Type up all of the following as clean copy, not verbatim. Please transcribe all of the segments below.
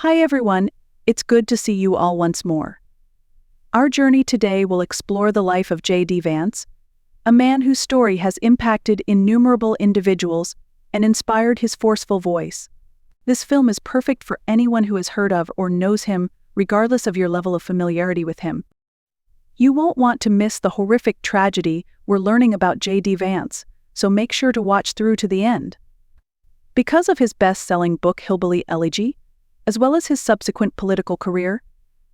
Hi everyone, it's good to see you all once more. Our journey today will explore the life of JD Vance, a man whose story has impacted innumerable individuals and inspired his forceful voice. This film is perfect for anyone who has heard of or knows him, regardless of your level of familiarity with him. You won't want to miss the horrific tragedy we're learning about JD Vance, so make sure to watch through to the end. Because of his best-selling book Hillbilly Elegy, as well as his subsequent political career,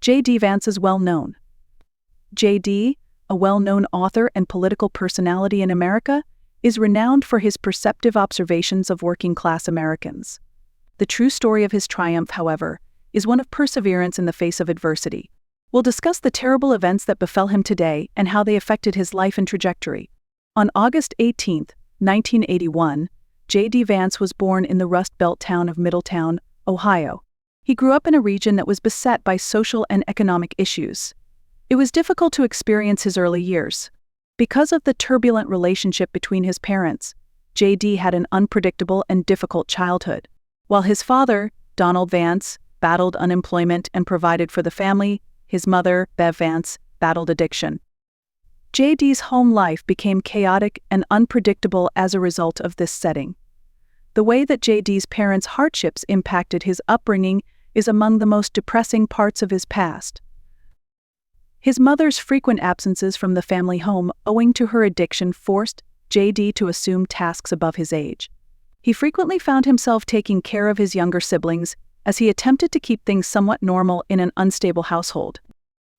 JD Vance is well known. JD, a well-known author and political personality in America, is renowned for his perceptive observations of working-class Americans. The true story of his triumph, however, is one of perseverance in the face of adversity. We'll discuss the terrible events that befell him today and how they affected his life and trajectory. On August 18, 1981, JD Vance was born in the Rust Belt town of Middletown, Ohio. He grew up in a region that was beset by social and economic issues. It was difficult to experience his early years. Because of the turbulent relationship between his parents, JD had an unpredictable and difficult childhood. While his father, Donald Vance, battled unemployment and provided for the family, his mother, Bev Vance, battled addiction. JD's home life became chaotic and unpredictable as a result of this setting. The way that JD's parents' hardships impacted his upbringing is among the most depressing parts of his past. His mother's frequent absences from the family home owing to her addiction forced JD to assume tasks above his age. He frequently found himself taking care of his younger siblings as he attempted to keep things somewhat normal in an unstable household.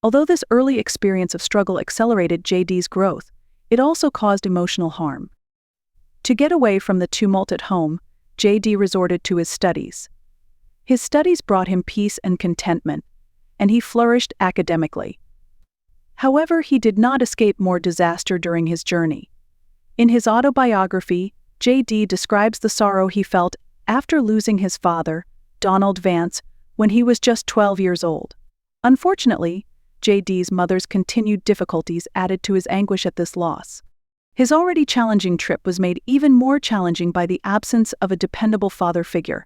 Although this early experience of struggle accelerated JD's growth, it also caused emotional harm. To get away from the tumult at home, JD resorted to his studies. His studies brought him peace and contentment, and he flourished academically. However, he did not escape more disaster during his journey. In his autobiography, JD describes the sorrow he felt after losing his father, Donald Vance, when he was just 12 years old. Unfortunately, JD's mother's continued difficulties added to his anguish at this loss. His already challenging trip was made even more challenging by the absence of a dependable father figure.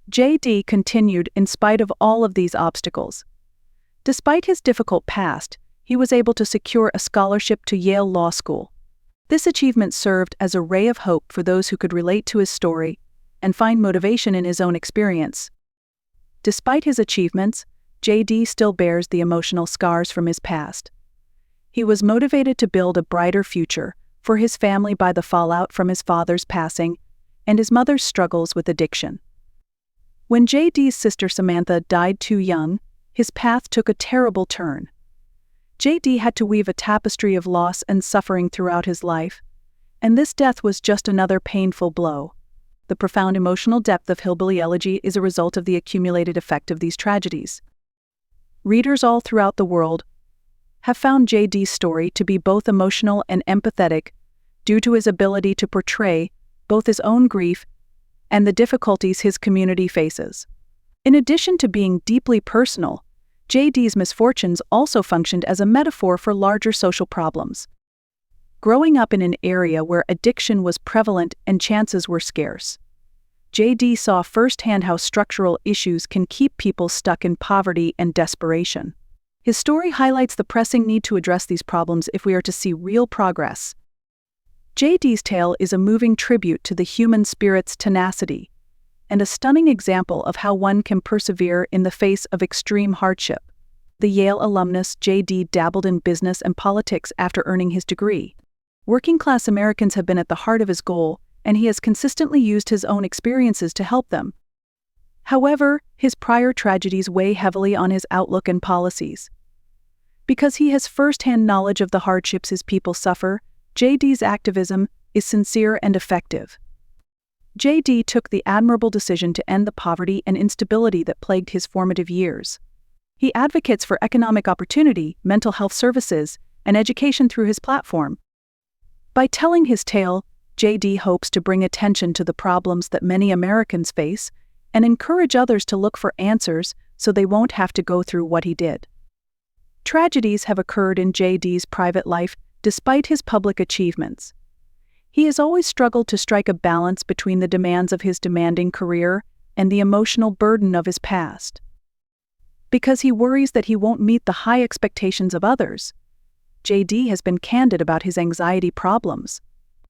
JD continued in spite of all of these obstacles. Despite his difficult past, he was able to secure a scholarship to Yale Law School. This achievement served as a ray of hope for those who could relate to his story and find motivation in his own experience. Despite his achievements, JD still bears the emotional scars from his past. He was motivated to build a brighter future for his family by the fallout from his father's passing and his mother's struggles with addiction. When JD's sister Samantha died too young, his path took a terrible turn. JD had to weave a tapestry of loss and suffering throughout his life, and this death was just another painful blow. The profound emotional depth of Hillbilly Elegy is a result of the accumulated effect of these tragedies. Readers all throughout the world have found JD's story to be both emotional and empathetic due to his ability to portray both his own grief and the difficulties his community faces. In addition to being deeply personal, JD's misfortunes also functioned as a metaphor for larger social problems. Growing up in an area where addiction was prevalent and chances were scarce, JD saw firsthand how structural issues can keep people stuck in poverty and desperation. His story highlights the pressing need to address these problems if we are to see real progress. JD's tale is a moving tribute to the human spirit's tenacity, and a stunning example of how one can persevere in the face of extreme hardship. The Yale alumnus JD dabbled in business and politics after earning his degree. Working-class Americans have been at the heart of his goal, and he has consistently used his own experiences to help them. However, his prior tragedies weigh heavily on his outlook and policies. Because he has first-hand knowledge of the hardships his people suffer, JD's activism is sincere and effective. JD took the admirable decision to end the poverty and instability that plagued his formative years. He advocates for economic opportunity, mental health services, and education through his platform. By telling his tale, JD hopes to bring attention to the problems that many Americans face and encourage others to look for answers so they won't have to go through what he did. Tragedies have occurred in JD's private life despite his public achievements. He has always struggled to strike a balance between the demands of his demanding career and the emotional burden of his past. Because he worries that he won't meet the high expectations of others, JD has been candid about his anxiety problems.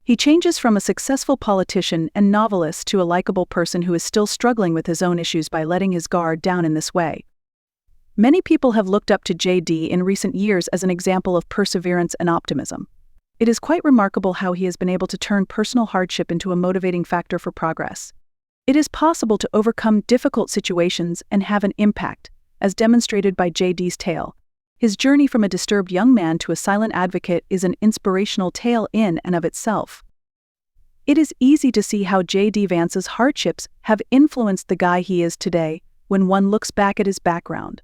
He changes from a successful politician and novelist to a likable person who is still struggling with his own issues by letting his guard down in this way. Many people have looked up to JD in recent years as an example of perseverance and optimism. It is quite remarkable how he has been able to turn personal hardship into a motivating factor for progress. It is possible to overcome difficult situations and have an impact, as demonstrated by JD's tale. His journey from a disturbed young man to a silent advocate is an inspirational tale in and of itself. It is easy to see how JD Vance's hardships have influenced the guy he is today when one looks back at his background.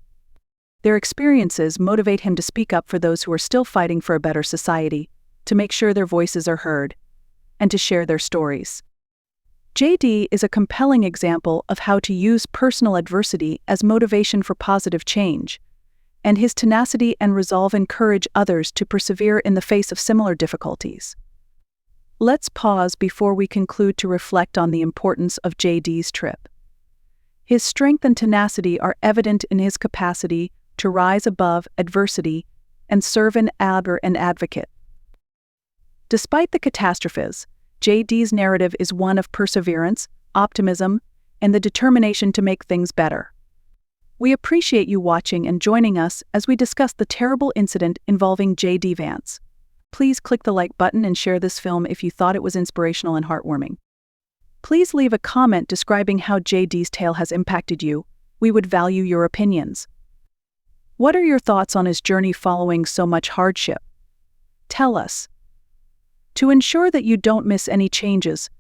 Their experiences motivate him to speak up for those who are still fighting for a better society, to make sure their voices are heard, and to share their stories. JD is a compelling example of how to use personal adversity as motivation for positive change, and his tenacity and resolve encourage others to persevere in the face of similar difficulties. Let's pause before we conclude to reflect on the importance of JD's trip. His strength and tenacity are evident in his capacity to rise above adversity and serve an advocate. Despite the catastrophes, JD's narrative is one of perseverance, optimism, and the determination to make things better. We appreciate you watching and joining us as we discuss the terrible incident involving JD Vance. Please click the like button and share this film if you thought it was inspirational and heartwarming. Please leave a comment describing how JD's tale has impacted you. We would value your opinions. What are your thoughts on his journey following so much hardship? Tell us. To ensure that you don't miss any changes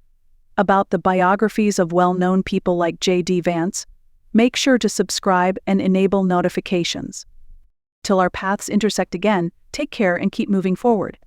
about the biographies of well-known people like JD Vance, make sure to subscribe and enable notifications. Till our paths intersect again, take care and keep moving forward.